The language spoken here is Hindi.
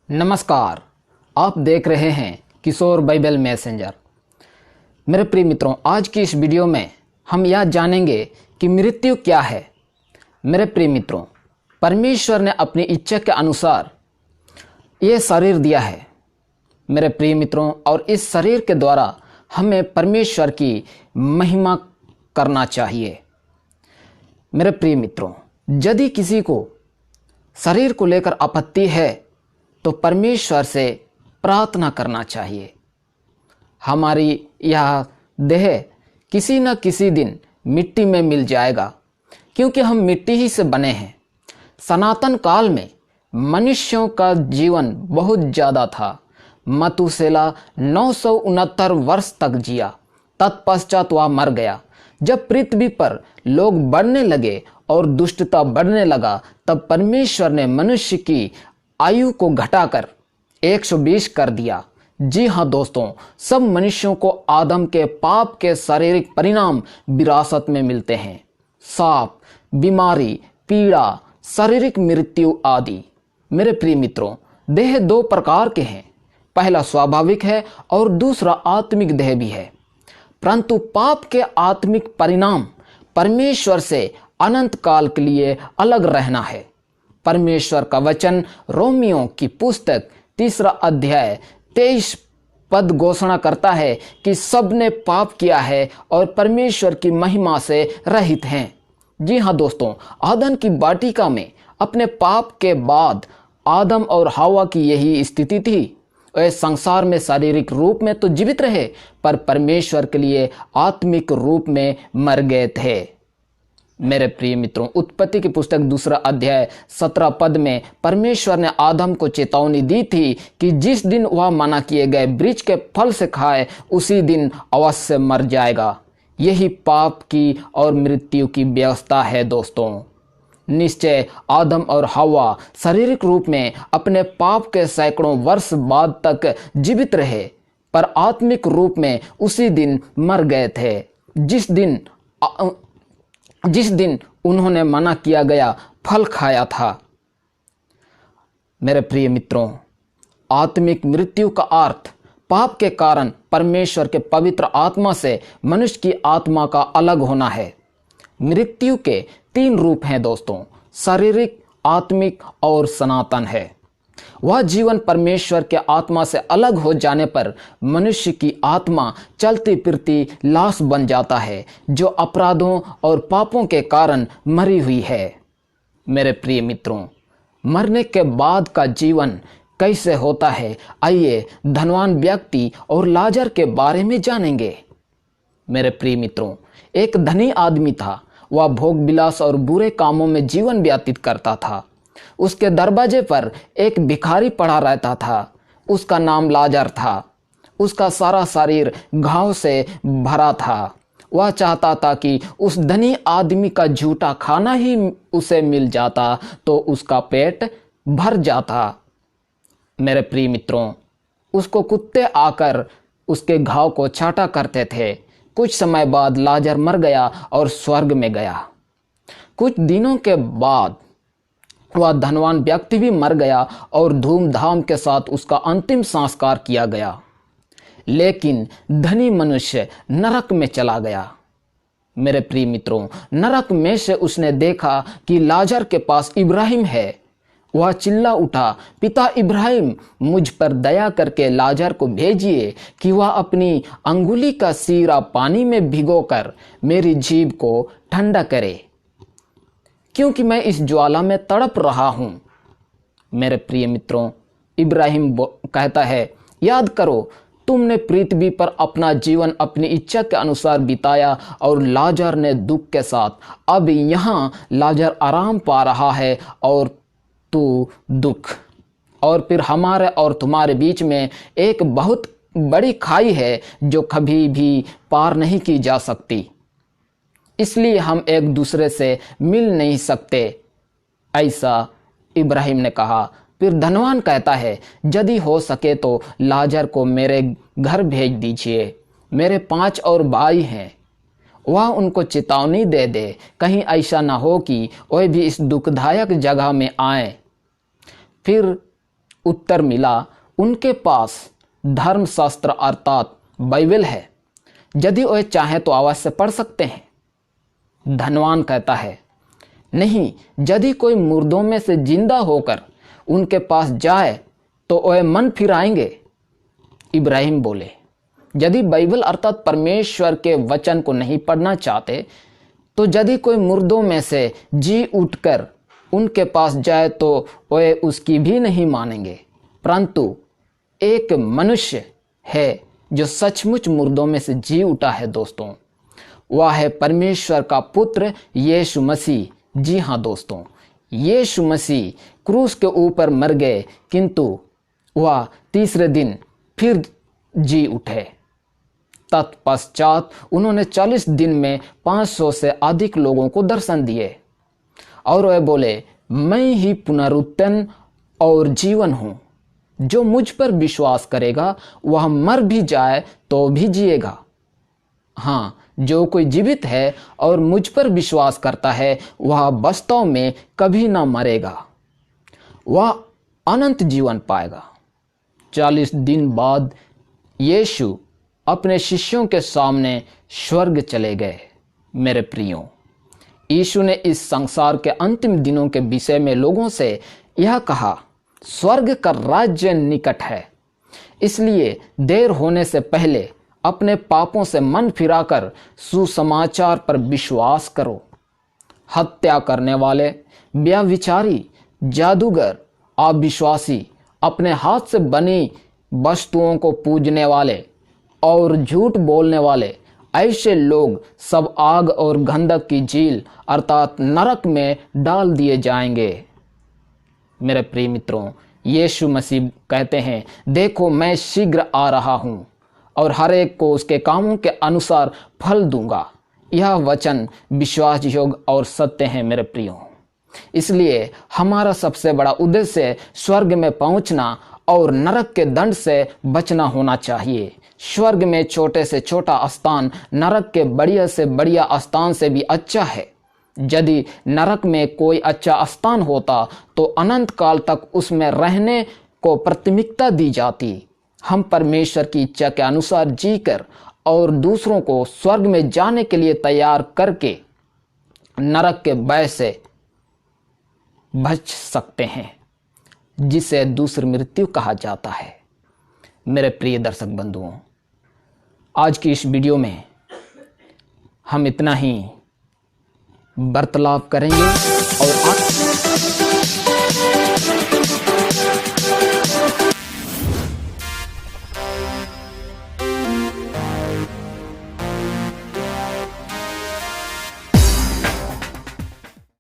नमस्कार। आप देख रहे हैं किशोर बाइबल मैसेंजर। मेरे प्रिय मित्रों, आज की इस वीडियो में हम यह जानेंगे कि मृत्यु क्या है। मेरे प्रिय मित्रों, परमेश्वर ने अपनी इच्छा के अनुसार ये शरीर दिया है मेरे प्रिय मित्रों, और इस शरीर के द्वारा हमें परमेश्वर की महिमा करना चाहिए। मेरे प्रिय मित्रों, यदि किसी को शरीर को लेकर आपत्ति है तो परमेश्वर से प्रार्थना करना चाहिए। हमारी यह देह किसी न किसी दिन मिट्टी में मिल जाएगा, क्योंककि हम मिट्टी ही से बने हैं। सनातन काल में मनुष्यों का जीवन बहुत ज़्यादा था। मतुसेला 969 वर्ष तक जिया, तत्पश्चात वह मर गया। जब पृथ्वी पर लोग बढ़ने लगे और दुष्टता बढ़ने लगा, तब परमेश्वर ने मनुष्य की आयु को घटाकर 120 कर दिया। जी हाँ दोस्तों, सब मनुष्यों को आदम के पाप के शारीरिक परिणाम विरासत में मिलते हैं। सांप, बीमारी, पीड़ा, शारीरिक मृत्यु आदि। मेरे प्रिय मित्रों, देह दो प्रकार के हैं। पहला स्वाभाविक है और दूसरा आत्मिक देह भी है। परंतु पाप के आत्मिक परिणाम परमेश्वर से अनंत काल के लिए अलग रहना है। परमेश्वर का वचन रोमियों की पुस्तक 3 अध्याय 23 पद घोषणा करता है कि सबने पाप किया है और परमेश्वर की महिमा से रहित हैं। जी हाँ दोस्तों, आदम की वाटिका में अपने पाप के बाद आदम और हवा की यही स्थिति थी। वे संसार में शारीरिक रूप में तो जीवित रहे, पर परमेश्वर के लिए आत्मिक रूप में मर गए थे। मेरे प्रिय मित्रों, उत्पत्ति की पुस्तक 2 अध्याय 17 पद में परमेश्वर ने आदम को चेतावनी दी थी कि जिस दिन वह मना किए गए वृक्ष के फल से खाए, उसी दिन अवश्य मर जाएगा। यही पाप की और मृत्यु की व्यवस्था है दोस्तों। निश्चय आदम और हवा शारीरिक रूप में अपने पाप के सैकड़ों वर्ष बाद तक जीवित रहे, पर आत्मिक रूप में उसी दिन मर गए थे जिस दिन उन्होंने मना किया गया फल खाया था। मेरे प्रिय मित्रों, आत्मिक मृत्यु का अर्थ पाप के कारण परमेश्वर के पवित्र आत्मा से मनुष्य की आत्मा का अलग होना है। मृत्यु के 3 रूप हैं दोस्तों, शारीरिक, आत्मिक और सनातन है। वह जीवन परमेश्वर के आत्मा से अलग हो जाने पर मनुष्य की आत्मा चलती फिरती लाश बन जाता है, जो अपराधों और पापों के कारण मरी हुई है। मेरे प्रिय मित्रों, मरने के बाद का जीवन कैसे होता है, आइए धनवान व्यक्ति और लाजर के बारे में जानेंगे। मेरे प्रिय मित्रों, एक धनी आदमी था। वह भोग विलास और बुरे कामों में जीवन व्यतीत करता था। उसके दरवाजे पर एक भिखारी पड़ा रहता था। उसका नाम लाजर था। उसका सारा शरीर घाव से भरा था। वह चाहता था कि उस धनी आदमी का झूठा खाना ही उसे मिल जाता तो उसका पेट भर जाता। मेरे प्रिय मित्रों, उसको कुत्ते आकर उसके घाव को चाटा करते थे। कुछ समय बाद लाजर मर गया और स्वर्ग में गया। कुछ दिनों के बाद वह धनवान व्यक्ति भी मर गया और धूमधाम के साथ उसका अंतिम संस्कार किया गया। लेकिन धनी मनुष्य नरक में चला गया। मेरे प्रिय मित्रों, नरक में से उसने देखा कि लाजर के पास इब्राहिम है। वह चिल्ला उठा, पिता इब्राहिम, मुझ पर दया करके लाजर को भेजिए कि वह अपनी अंगुली का सीरा पानी में भिगोकर मेरी जीभ को ठंडा करे, क्योंकि मैं इस ज्वाला में तड़प रहा हूं। मेरे प्रिय मित्रों, इब्राहिम कहता है, याद करो, तुमने पृथ्वी पर अपना जीवन अपनी इच्छा के अनुसार बिताया और लाजर ने दुख के साथ। अब यहाँ लाजर आराम पा रहा है और तू दुख। और फिर हमारे और तुम्हारे बीच में एक बहुत बड़ी खाई है जो कभी भी पार नहीं की जा सकती, इसलिए हम एक दूसरे से मिल नहीं सकते, ऐसा इब्राहिम ने कहा। फिर धनवान कहता है, यदि हो सके तो लाजर को मेरे घर भेज दीजिए। मेरे 5 और भाई हैं। वह उनको चेतावनी दे दे, कहीं ऐसा ना हो कि वह भी इस दुखदायक जगह में आए। फिर उत्तर मिला, उनके पास धर्मशास्त्र अर्थात बाइबल है। यदि वे चाहें तो अवश्य पढ़ सकते हैं। धनवान कहता है, नहीं, यदि कोई मुर्दों में से जिंदा होकर उनके पास जाए तो वे मन फिराएंगे। इब्राहिम बोले, यदि बाइबल अर्थात परमेश्वर के वचन को नहीं पढ़ना चाहते तो यदि कोई मुर्दों में से जी उठकर उनके पास जाए तो वे उसकी भी नहीं मानेंगे। परंतु एक मनुष्य है जो सचमुच मुर्दों में से जी उठा है दोस्तों, वह है परमेश्वर का पुत्र यीशु मसीह। जी हाँ दोस्तों, यीशु मसीह क्रूस के ऊपर मर गए, किंतु वह तीसरे दिन फिर जी उठे। तत्पश्चात उन्होंने 40 दिन में 500 से अधिक लोगों को दर्शन दिए और वे बोले, मैं ही पुनरुत्थान और जीवन हूं। जो मुझ पर विश्वास करेगा वह मर भी जाए तो भी जिएगा। हाँ, जो कोई जीवित है और मुझ पर विश्वास करता है वह वास्तव में कभी ना मरेगा, वह अनंत जीवन पाएगा। 40 दिन बाद यीशु अपने शिष्यों के सामने स्वर्ग चले गए। मेरे प्रियो, यीशु ने इस संसार के अंतिम दिनों के विषय में लोगों से यह कहा, स्वर्ग का राज्य निकट है, इसलिए देर होने से पहले अपने पापों से मन फिराकर सुसमाचार पर विश्वास करो। हत्या करने वाले, व्यभिचारी, जादूगर, अविश्वासी, अपने हाथ से बनी वस्तुओं को पूजने वाले और झूठ बोलने वाले, ऐसे लोग सब आग और गंधक की झील अर्थात नरक में डाल दिए जाएंगे। मेरे प्रिय मित्रों, यीशु मसीह कहते हैं, देखो मैं शीघ्र आ रहा हूं और हर एक को उसके कामों के अनुसार फल दूंगा। यह वचन विश्वास योग्य और सत्य है मेरे प्रियो। इसलिए हमारा सबसे बड़ा उद्देश्य स्वर्ग में पहुंचना और नरक के दंड से बचना होना चाहिए। स्वर्ग में छोटे से छोटा स्थान नरक के बढ़िया से बढ़िया स्थान से भी अच्छा है। यदि नरक में कोई अच्छा स्थान होता तो अनंत काल तक उसमें रहने को प्राथमिकता दी जाती। हम परमेश्वर की इच्छा के अनुसार जीकर और दूसरों को स्वर्ग में जाने के लिए तैयार करके नरक के भय से बच सकते हैं, जिसे दूसरी मृत्यु कहा जाता है। मेरे प्रिय दर्शक बंधुओं, आज की इस वीडियो में हम इतना ही वार्तालाप करेंगे और